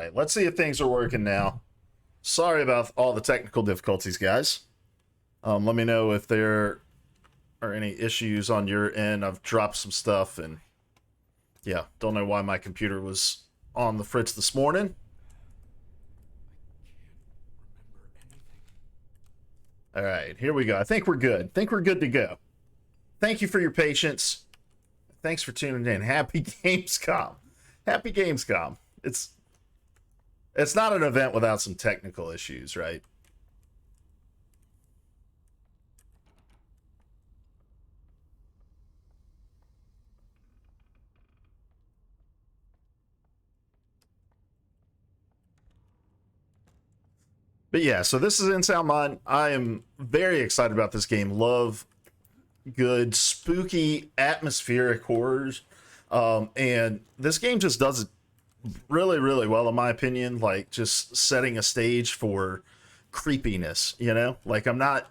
right, let's see if things are working now. Sorry about all the technical difficulties, guys. Let me know if there are any issues on your end. I've dropped some stuff, and yeah, don't know why my computer was on the fritz this morning. All right, here we go. I think we're good. I think we're good to go. Thank you for your patience. Thanks for tuning in. Happy Gamescom. Happy Gamescom. It's not an event without some technical issues, right? But yeah, so this is In Sound Mind. I am very excited about this game. Love good, spooky, atmospheric horrors. And this game just does it really, really well, in my opinion. Like, just setting a stage for creepiness, you know? Like, I'm not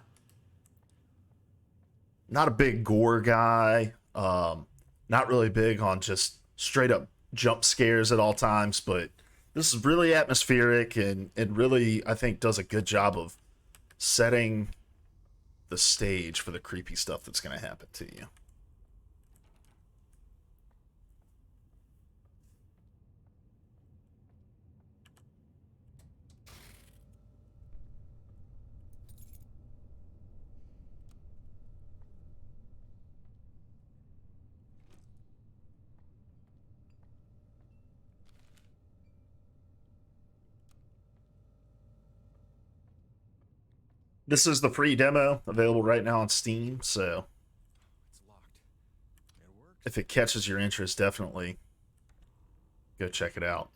a big gore guy. Not really big on just straight up jump scares at all times, but this is really atmospheric and really, I think, does a good job of setting the stage for the creepy stuff that's going to happen to you. This is the free demo available right now on Steam, so if it catches your interest, definitely go check it out.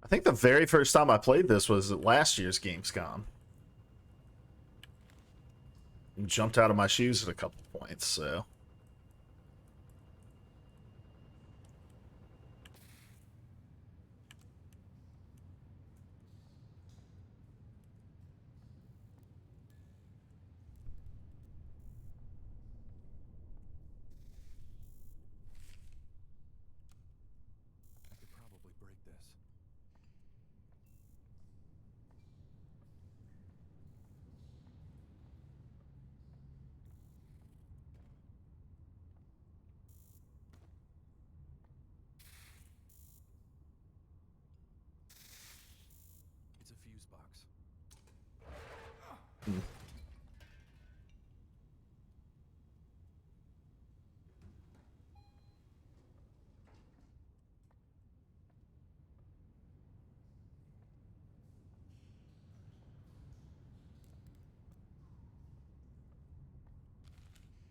I think the very first time I played this was at last year's Gamescom. And jumped out of my shoes at a couple points, so. I could probably break this. It's a fuse box.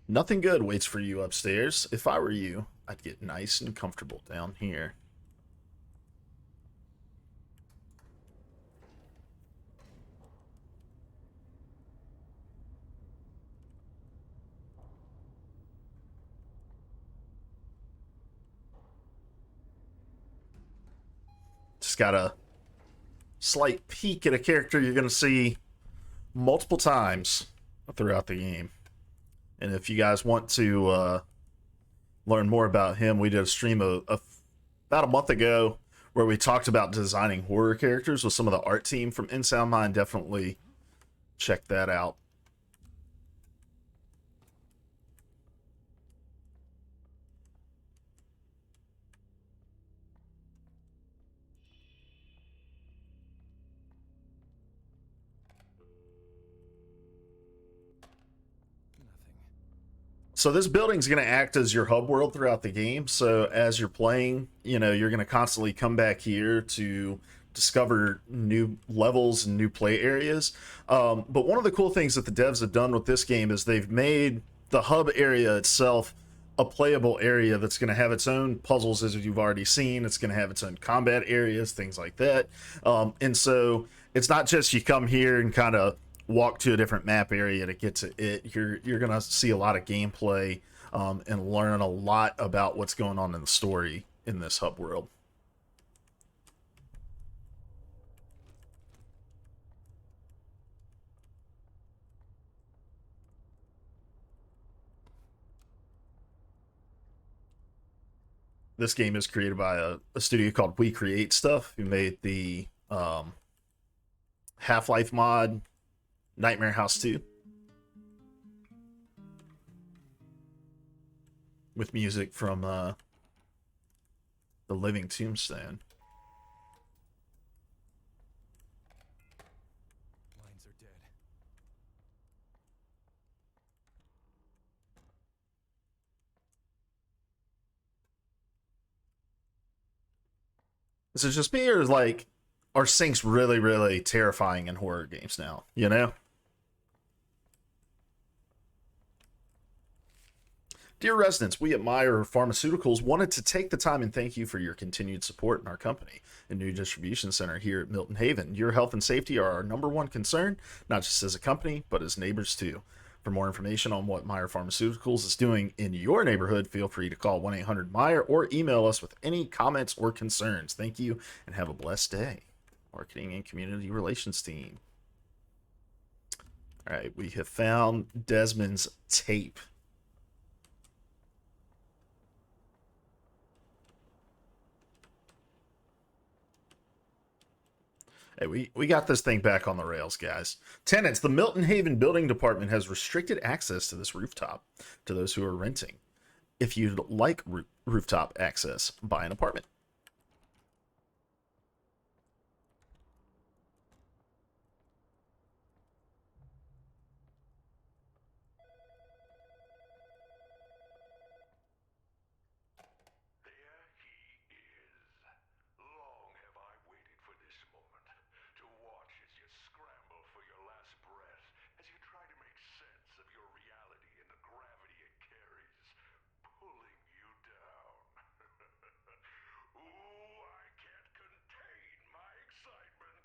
Nothing good waits for you upstairs. If I were you, I'd get nice and comfortable down here. Just got a slight peek at a character you're going to see multiple times throughout the game. And if you guys want to learn more about him, we did a stream about a month ago where we talked about designing horror characters with some of the art team from In Sound Mind. Definitely check that out. So this building's going to act as your hub world throughout the game. So as you're playing, you know, you're going to constantly come back here to discover new levels and new play areas. But one of the cool things that the devs have done with this game is they've made the hub area itself a playable area that's going to have its own puzzles, as you've already seen. It's going to have its own combat areas, things like that. And so it's not just you come here and kind of walk to a different map area to get to it. You're gonna see a lot of gameplay and learn a lot about what's going on in the story in this hub world. This game is created by a studio called We Create Stuff, who made the Half-Life mod, Nightmare House 2, with music from The Living Tombstone. Lines are dead. Is it just me, or is like, are sinks really, really terrifying in horror games now? You know? Dear residents, we at Meyer Pharmaceuticals wanted to take the time and thank you for your continued support in our company and new distribution center here at Milton Haven. Your health and safety are our number one concern, not just as a company, but as neighbors too. For more information on what Meyer Pharmaceuticals is doing in your neighborhood, feel free to call 1-800-MEYER or email us with any comments or concerns. Thank you and have a blessed day. Marketing and Community Relations Team. All right, we have found Desmond's tape. Hey, we got this thing back on the rails, guys. Tenants, the Milton Haven Building Department has restricted access to this rooftop to those who are renting. If you'd like rooftop access, buy an apartment. There he is. Long have I waited for this moment, to watch as you scramble for your last breath, as you try to make sense of your reality and the gravity it carries, pulling you down. Ooh, I can't contain my excitement.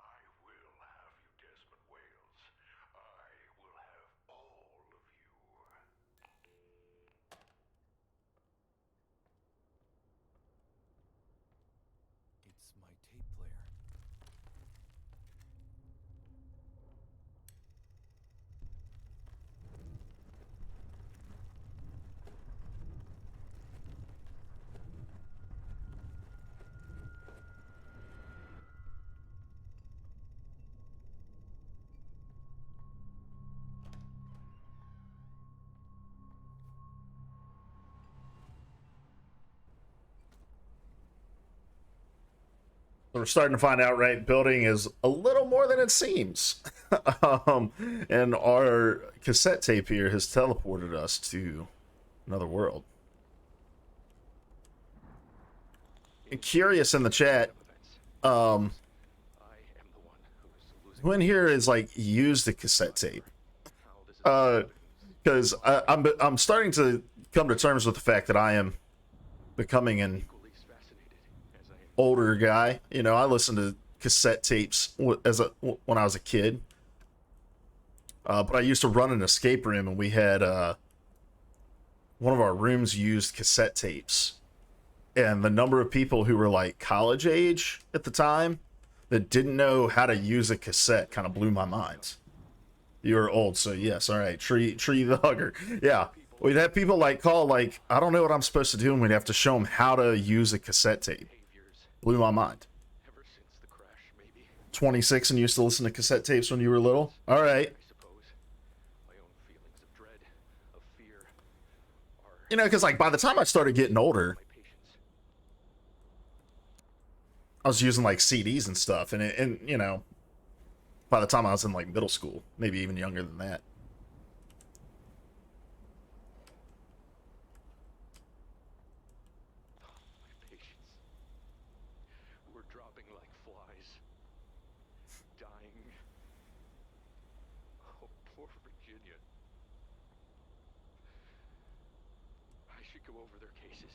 I will have you, Desmond Wales. I will have all of you. It's my tape player. So we're starting to find out, right? Building is a little more than it seems. And our cassette tape here has teleported us to another world. And Curious in the chat, I am the one who is losing. who in here is like used a cassette tape? How this is Because I'm starting to come to terms with the fact that I am becoming an equally as fascinated as I am. older guy. You know, I listened to cassette tapes when I was a kid. But I used to run an escape room, and we had one of our rooms used cassette tapes, and the number of people who were like college age at the time that didn't know how to use a cassette kind of blew my mind. You were old, so yes, all right. Tree the hugger. Yeah, we'd have people like call like, I don't know what I'm supposed to do, and we'd have to show them how to use a cassette tape. Behaviors Blew my mind. ever since the crash, maybe. 26 and used to listen to cassette tapes when you were little. All right. I suppose my own feelings of dread, of fear, are You know, because like by the time I started getting older, my patience. I was using like CDs and stuff, and you know, by the time I was in like middle school, maybe even younger than that. My patience. We're dropping like flies. Dying. Oh, poor Virginia. I should go over their cases.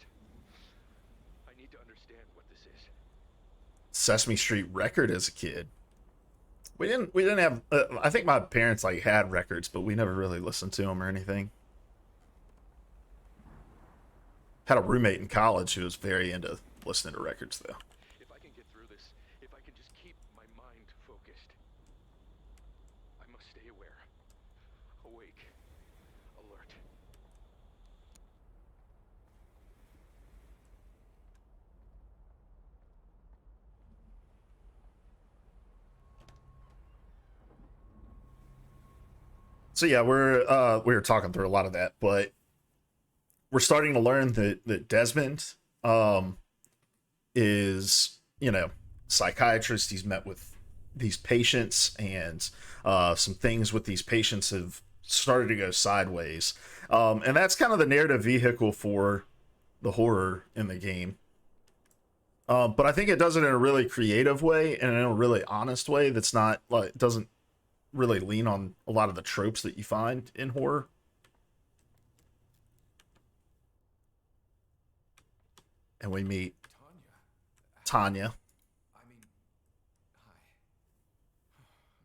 I need to understand what this is. Sesame Street record as a kid. We didn't have. I think my parents like had records, but we never really listened to them or anything. Had a roommate in college who was very into listening to records, though. If I can get through this, if I can just keep my mind focused, I must stay aware, awake, alert. So yeah, we were talking through a lot of that, but we're starting to learn that Desmond is, psychiatrist. He's met with these patients, and some things with these patients have started to go sideways. And that's kind of the narrative vehicle for the horror in the game. But I think it does it in a really creative way and in a really honest way that's not like doesn't really lean on a lot of the tropes that you find in horror. And we meet Tanya. I mean, hi.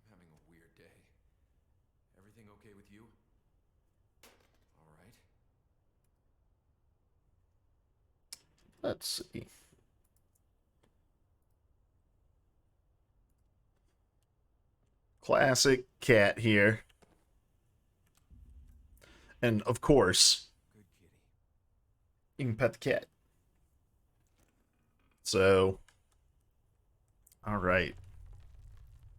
I'm having a weird day. Everything okay with you? All right. Let's see. Classic cat here. And of course, Good kitty. you can pet the cat. So, all right.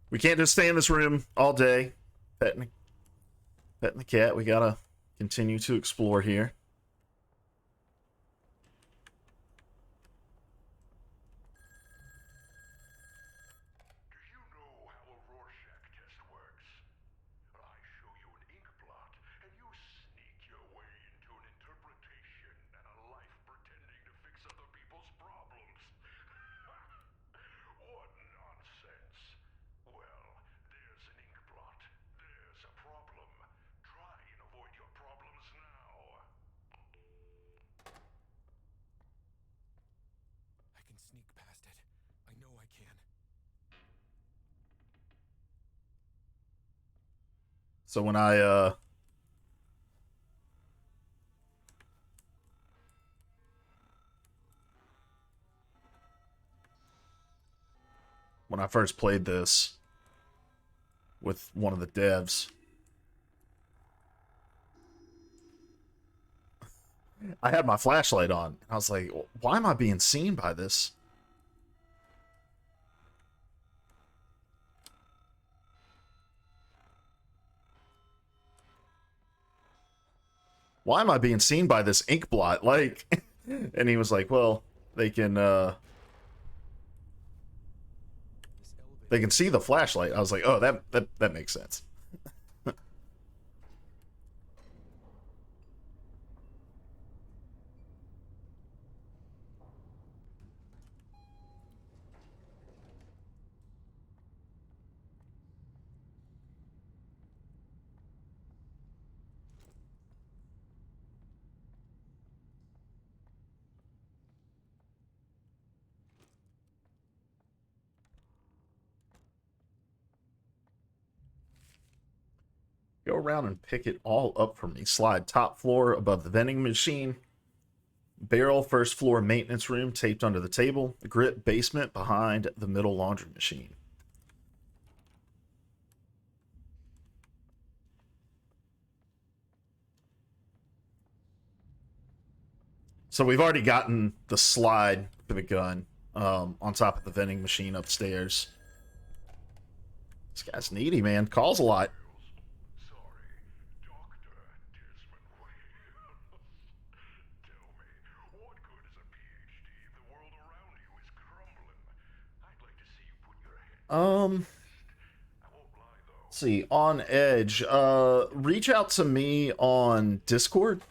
We can't just stay in this room all day petting the cat. We gotta continue to explore here. Do you know how a Rorschach test works? I show you an ink blot, and you sneak your way into an interpretation and a life pretending to fix other people's problems. What nonsense. Well, there's an ink blot. There's a problem. Try and avoid your problems now. I can sneak past it. I know I can. So when I first played this with one of the devs, I had my flashlight on. I was like, why am I being seen by this? Why am I being seen by this ink blot? Like, and he was like, well, they can This elevator. see the flashlight. I was like, oh, that makes sense. Go around and pick it all up for me. Slide top floor above the vending machine. Barrel first floor maintenance room taped under the table. Grip basement behind the middle laundry machine. So we've already gotten the slide for the gun on top of the vending machine upstairs. This guy's needy, man. Calls a lot. Sorry, Dr. Desmond Wales. Tell me, what good is a PhD if the world around you is crumbling? I'd like to see you put your head. I won't lie though. Let's see, on Edge. Reach out to me on Discord.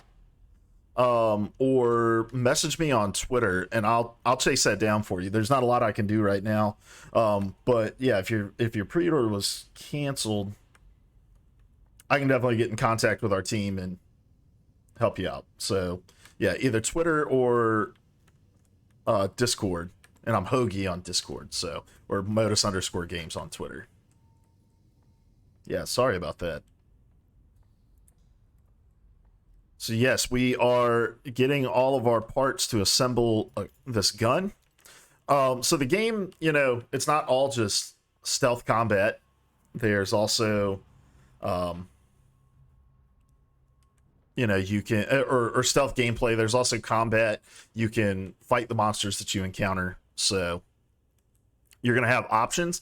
Or message me on Twitter, and I'll chase that down for you. There's not a lot I can do right now, but yeah, if your pre-order was canceled, I can definitely get in contact with our team and help you out. So yeah, either Twitter or Discord, and I'm Hoagie on Discord, so or Modus_Games on Twitter. Yeah, sorry about that. So yes, we are getting all of our parts to assemble this gun. So the game, it's not all just stealth combat. There's also, um, you can or stealth gameplay. There's also combat. You can fight the monsters that you encounter. So you're gonna have options.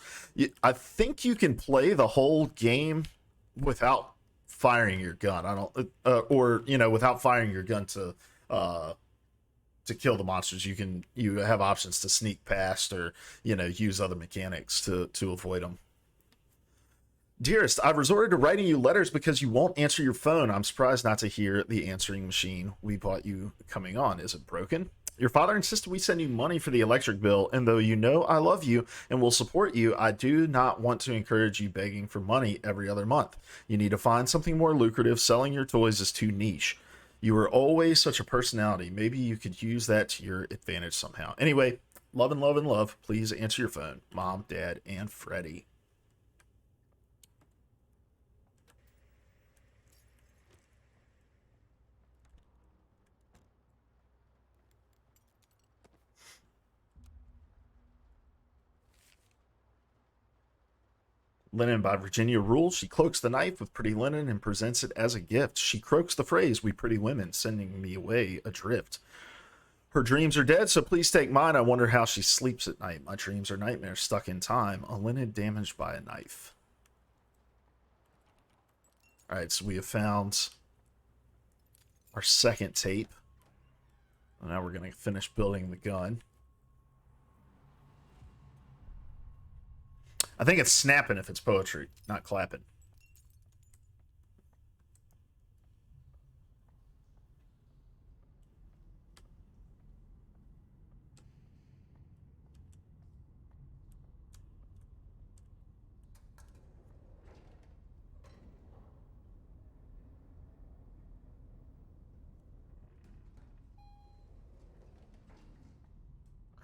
I think you can play the whole game without firing your gun. I don't, or without firing your gun uh, to kill the monsters. You have options to sneak past or use other mechanics to avoid them. Dearest, I've resorted to writing you letters because you won't answer your phone. I'm surprised not to hear the answering machine we bought you coming on. Is it broken? Your father insisted we send you money for the electric bill, and though you know I love you and will support you, I do not want to encourage you begging for money every other month. You need to find something more lucrative. Selling your toys is too niche. You were always such a personality. Maybe you could use that to your advantage somehow. Anyway, love and love and love. Please answer your phone. Mom, Dad, and Freddie. Linen by Virginia Rule. She cloaks the knife with pretty linen and presents it as a gift. She croaks the phrase, "We pretty women," sending me away adrift. Her dreams are dead, so please take mine. I wonder how she sleeps at night. My dreams are nightmares stuck in time. A linen damaged by a knife. Alright, so we have found our second tape. Now we're going to finish building the gun. I think it's snapping if it's poetry, not clapping.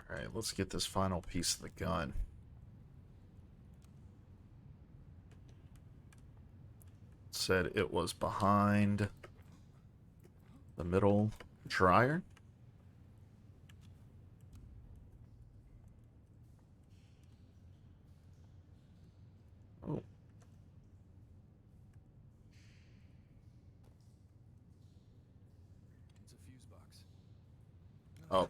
Alright, let's get this final piece of the gun. Said it was behind the middle dryer. Oh. It's a fuse box. Oh.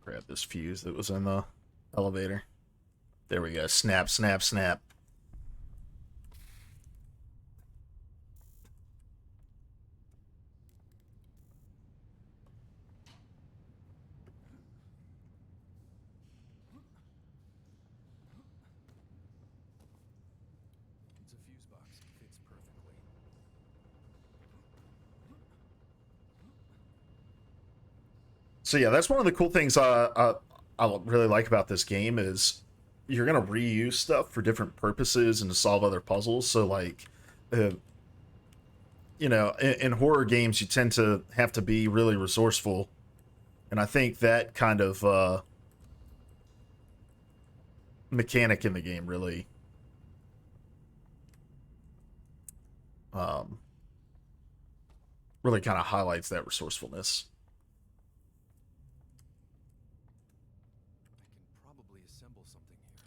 Grab this fuse that was in the elevator. There we go. Snap, snap, snap. It's a fuse box. Fits perfectly. So yeah, that's one of the cool things I really like about this game is you're gonna reuse stuff for different purposes and to solve other puzzles. So like, uh, in horror games, you tend to have to be really resourceful, and I think that kind of mechanic in the game really um, really kind of highlights that resourcefulness. I can probably assemble something here.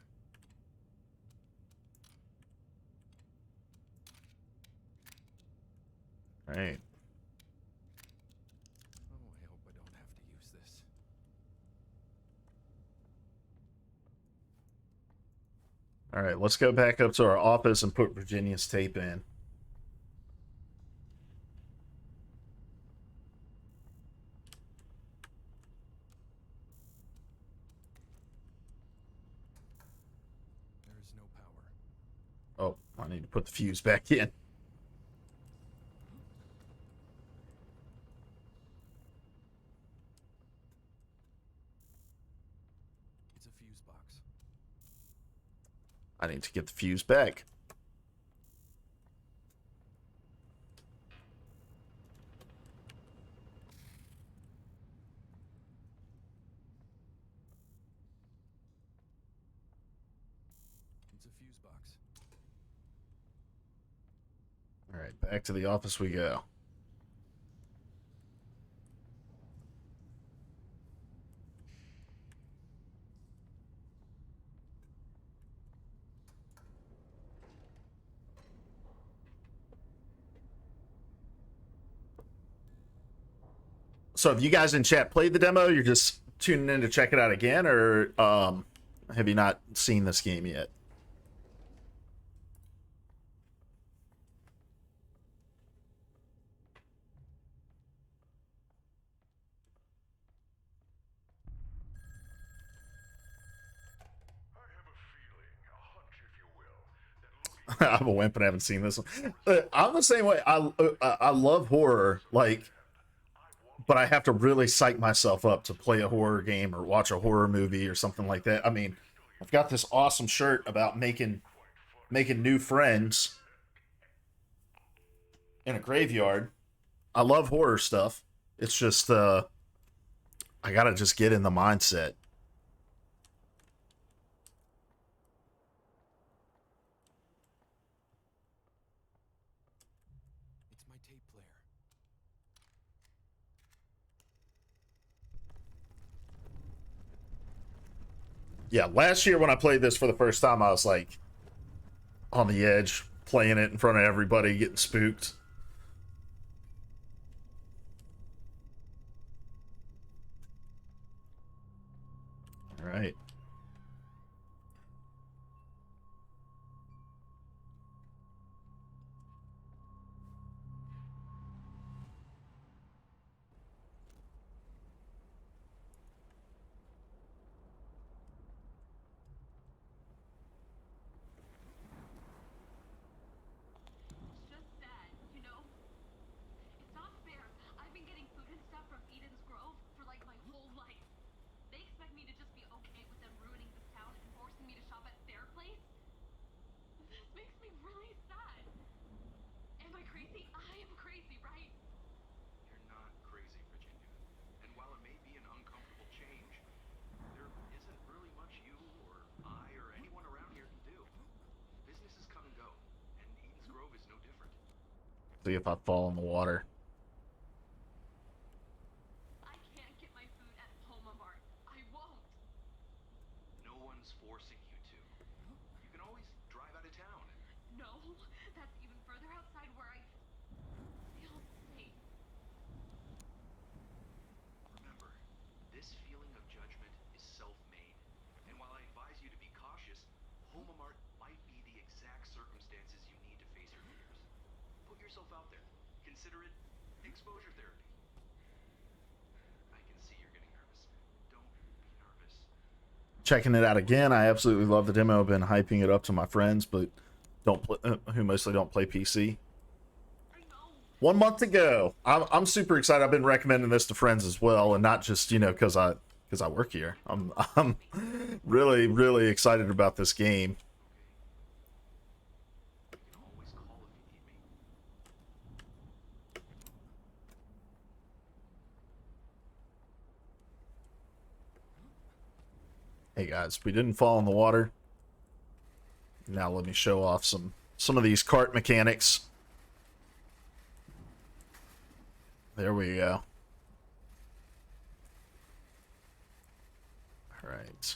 All right. Oh, I hope I don't have to use this. All right, let's go back up to our office and put Virginia's tape in. There is no power. Oh, I need to put the fuse back in. It's a fuse box. I need to get the fuse back. fuse box. All right, back to the office we go. So have you guys in chat played the demo? You're just tuning in to check it out again, or have you not seen this game yet? I have a feeling, a hunch if you will, that looking I'm a wimp and I haven't seen this one. I'm the same way. I love horror, like, but I have to really psych myself up to play a horror game or watch a horror movie or something like that. I mean, I've got this awesome shirt about making new friends in a graveyard. I love horror stuff. It's just I gotta just get in the mindset. It's my tape player. Yeah, last year when I played this for the first time, I was like on the edge, playing it in front of everybody, getting spooked. All right. It's just sad, you know? It's not fair. I've been getting food and stuff from Eden's Grove for like my whole life. They expect me to just be okay with them ruining this town and forcing me to shop at their place? This makes me really sad. Am I crazy? I am crazy, right? You're not crazy, Virginia. And while it may be an uncomfortable change, there isn't really much you or I or anyone around here can do. Businesses come and go, and Eden's Grove is no different. See if I fall in the water. I can't get my food at Homa Mart. I won't. No one's forcing you to. You can always drive out of town. No, that's even further outside where I feel safe. Remember, this feeling of judgment is self-made. And while I advise you to be cautious, Homa Mart might be the exact circumstances you need to face your fears. Put yourself out there. Consider it exposure therapy. I can see you're getting nervous. Don't be nervous. Checking it out again. I absolutely love the demo. I've been hyping it up to my friends, but who mostly don't play PC. I know. 1 month to go. I'm super excited. I've been recommending this to friends as well, and not just because I work here. I'm really excited about this game. You can always call if you need me. Hey guys, we didn't fall in the water. Now let me show off some of these cart mechanics. There we go. All right.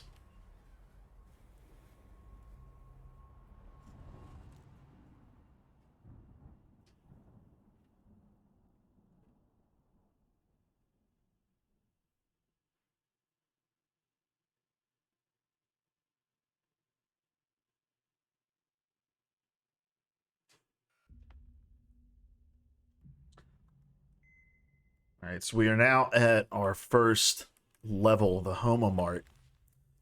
All right, so we are now at our first level, the Homa Mart.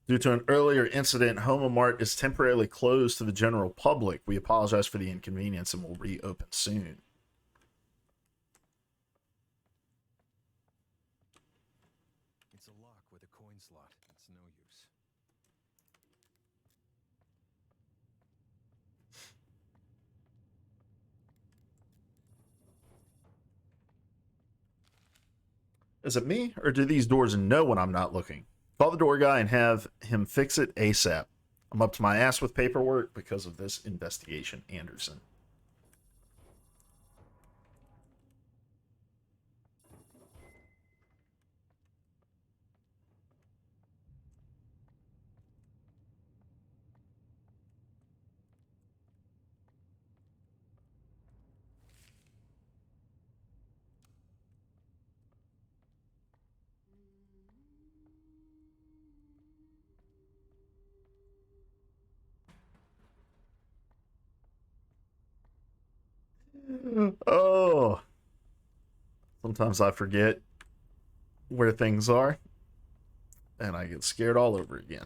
Due to an earlier incident, Homa Mart is temporarily closed to the general public. We apologize for the inconvenience and will reopen soon. It's a lock with a coin slot. It's no use. Is it me, or do these doors know when I'm not looking? Call the door guy and have him fix it ASAP. I'm up to my ass with paperwork because of this investigation, Anderson. Oh, sometimes I forget where things are, and I get scared all over again.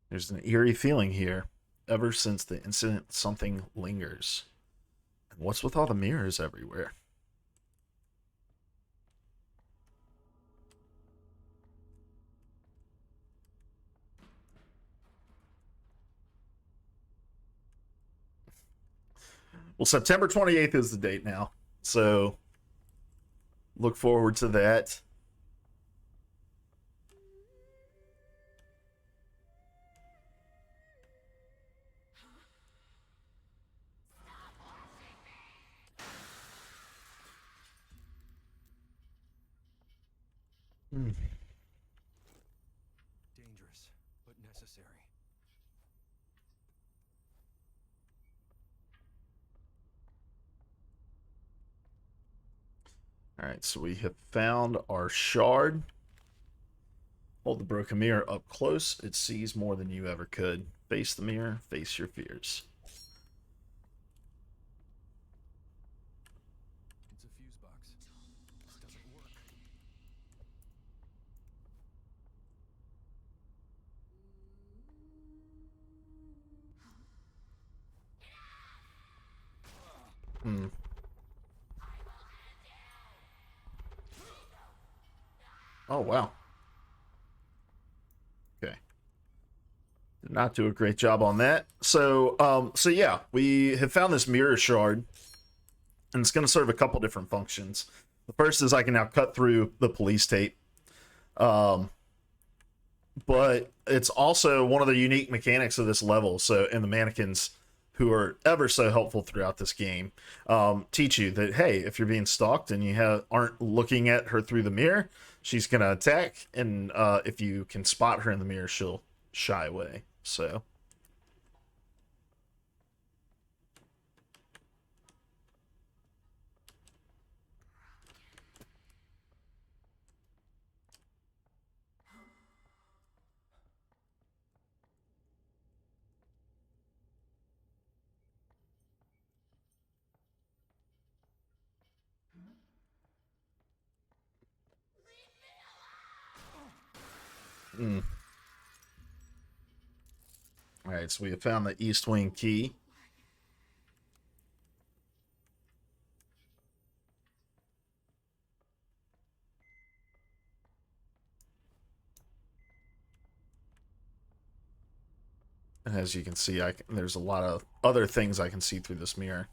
There's an eerie feeling here. Ever since the incident, something lingers. And what's with all the mirrors everywhere? Well, September 28th is the date now. So look forward to that. Dangerous, but necessary. All right, so we have found our shard. Hold the broken mirror up close. It sees more than you ever could. Face the mirror, face your fears. It's a fuse box. This doesn't work. Hmm. Oh, wow. Okay. Did not do a great job on that. So yeah, we have found this mirror shard, and it's going to serve a couple different functions. The first is I can now cut through the police tape. But it's also one of the unique mechanics of this level. So, and the mannequins, who are ever so helpful throughout this game, teach you that, hey, if you're being stalked and you aren't looking at her through the mirror, she's gonna attack, and if you can spot her in the mirror, she'll shy away. So all right, so we have found the East Wing key. And as you can see, there's a lot of other things I can see through this mirror.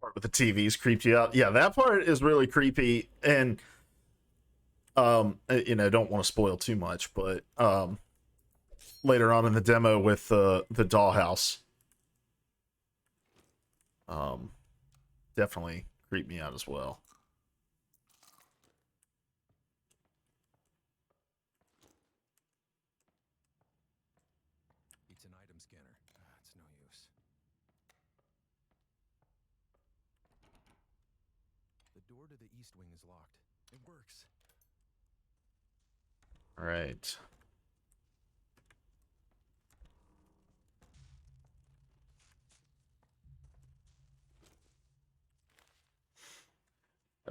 Part with the TVs creeped you out. Yeah, that part is really creepy, and don't want to spoil too much, but later on in the demo with the dollhouse, um, definitely creeped me out as well. It's an item scanner. It's no use. The door to the east wing is locked. It works. All right.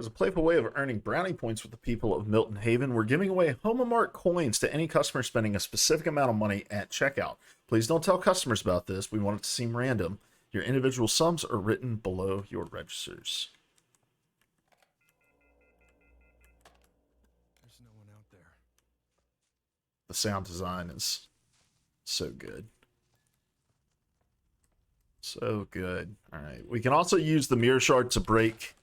As a playful way of earning brownie points with the people of Milton Haven, we're giving away HomeMart coins to any customer spending a specific amount of money at checkout. Please don't tell customers about this. We want it to seem random. Your individual sums are written below your registers. There's no one out there. The sound design is so good. So good. All right. We can also use the mirror shard to break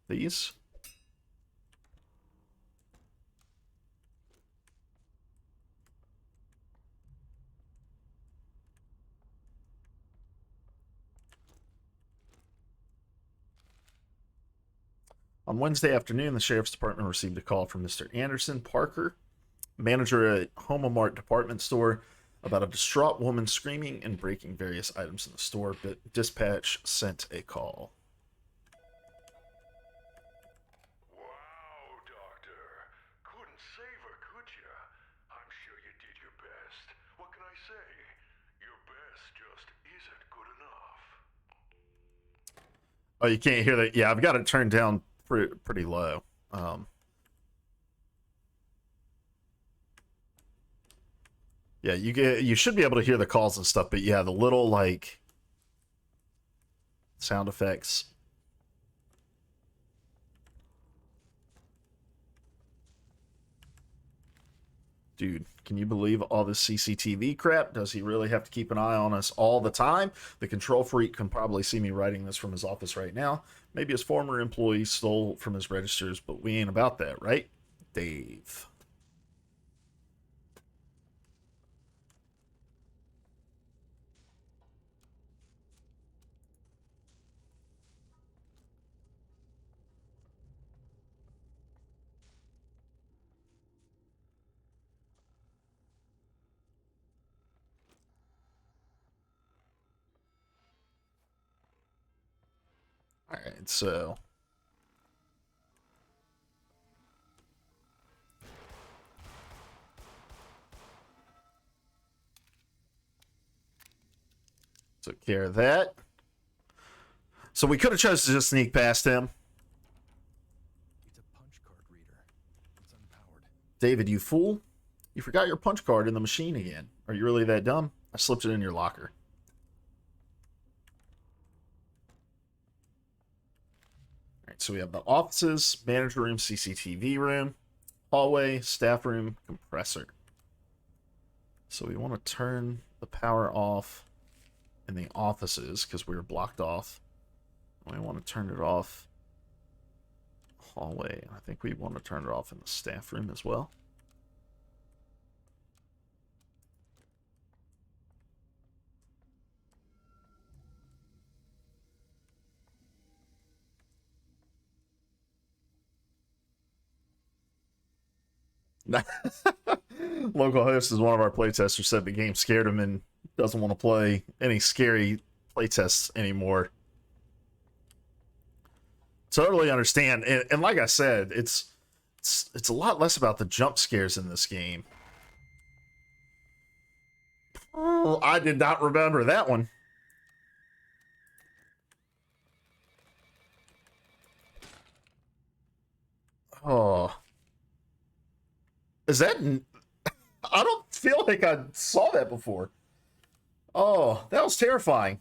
these. On Wednesday afternoon, the Sheriff's Department received a call from Mr. Anderson Parker, manager at HomeMart department store, about a distraught woman screaming and breaking various items in the store, but dispatch sent a call. Wow, Doctor. Couldn't save her, could ya? I'm sure you did your best. What can I say? Your best just isn't good enough. Oh, you can't hear that? Yeah, I've got it turned down pretty low. Yeah, you should be able to hear the calls and stuff, but yeah, the little like sound effects. Dude, can you believe all this CCTV crap? Does he really have to keep an eye on us all the time? The control freak can probably see me writing this from his office right now. Maybe his former employee stole from his registers, but we ain't about that, right? Dave. All right, so took care of that. So we could have chosen to just sneak past him. It's a punch card reader. It's unpowered. David, you fool. You forgot your punch card in the machine again. Are you really that dumb? I slipped it in your locker. All right, so we have the offices, manager room, CCTV room, hallway, staff room, compressor. So we want to turn the power off in the offices because we were blocked off. We want to turn it off hallway. I think we want to turn it off in the staff room as well. Local host is one of our playtesters said the game scared him and doesn't want to play any scary playtests anymore. Totally understand, and like I said, it's a lot less about the jump scares in this game. Oh, I did not remember that one. Oh, is that? I don't feel like I saw that before. Oh, that was terrifying.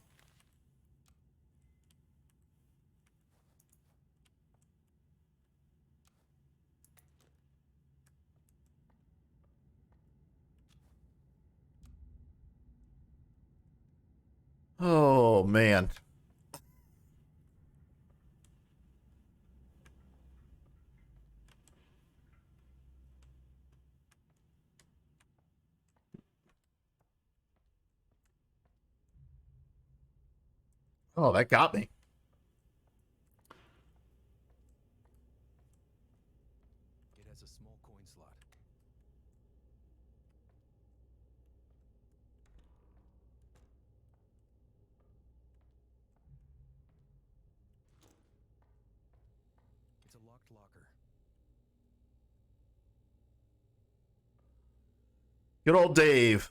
Oh man. Oh, that got me. It has a small coin slot. It's a locked locker. Good old Dave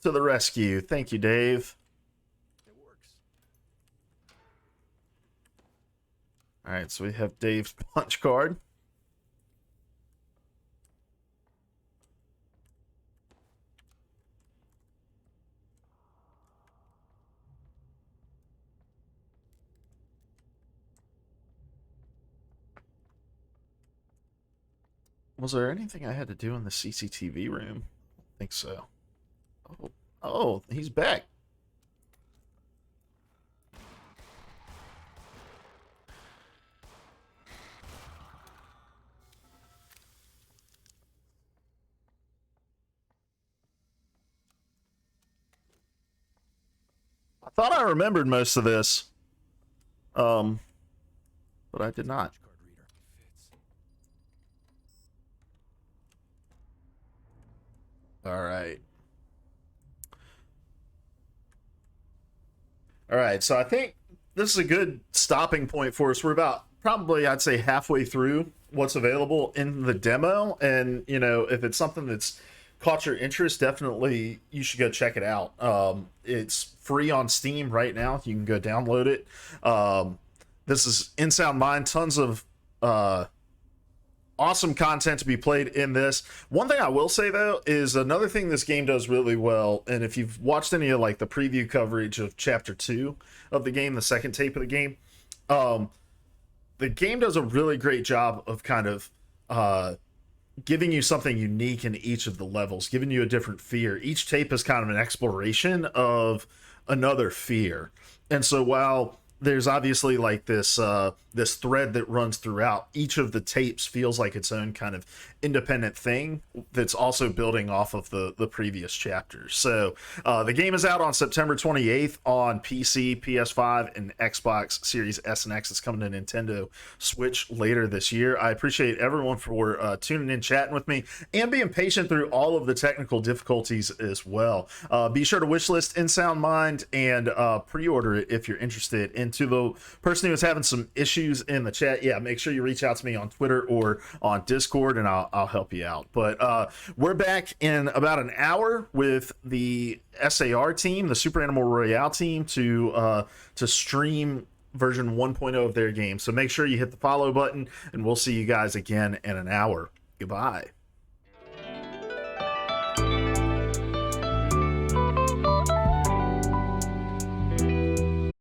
to the rescue. Thank you, Dave. It works. All right, so we have Dave's punch card. Was there anything I had to do in the CCTV room? I think so. Oh, he's back. I thought I remembered most of this, but I did not. Punch card reader. Fits. All right. All right, so I think this is a good stopping point for us. We're about probably, I'd say, halfway through what's available in the demo. And, you know, if it's something that's caught your interest, definitely you should go check it out. It's free on Steam right now. You can go download it. This is In Sound Mind, tons of awesome content to be played in this. One thing I will say though is another thing this game does really well, and if you've watched any of like the preview coverage of chapter 2 of the game, the second tape of the game, the game does a really great job of kind of giving you something unique in each of the levels, giving you a different fear. Each tape is kind of an exploration of another fear. And so while there's obviously like this this thread that runs throughout, each of the tapes feels like its own kind of independent thing that's also building off of the previous chapters. So the game is out on September 28th on PC, PS5, and Xbox Series S and X. It's coming to Nintendo Switch later this year. I appreciate everyone for tuning in, chatting with me, and being patient through all of the technical difficulties as well. Be sure to wishlist In Sound Mind and pre-order it if you're interested. And to the person who is having some issues in the chat, yeah, make sure you reach out to me on Twitter or on Discord, and I'll help you out. But we're back in about an hour with the SAR team, the Super Animal Royale team, to stream version 1.0 of their game. So make sure you hit the follow button, and we'll see you guys again in an hour. Goodbye.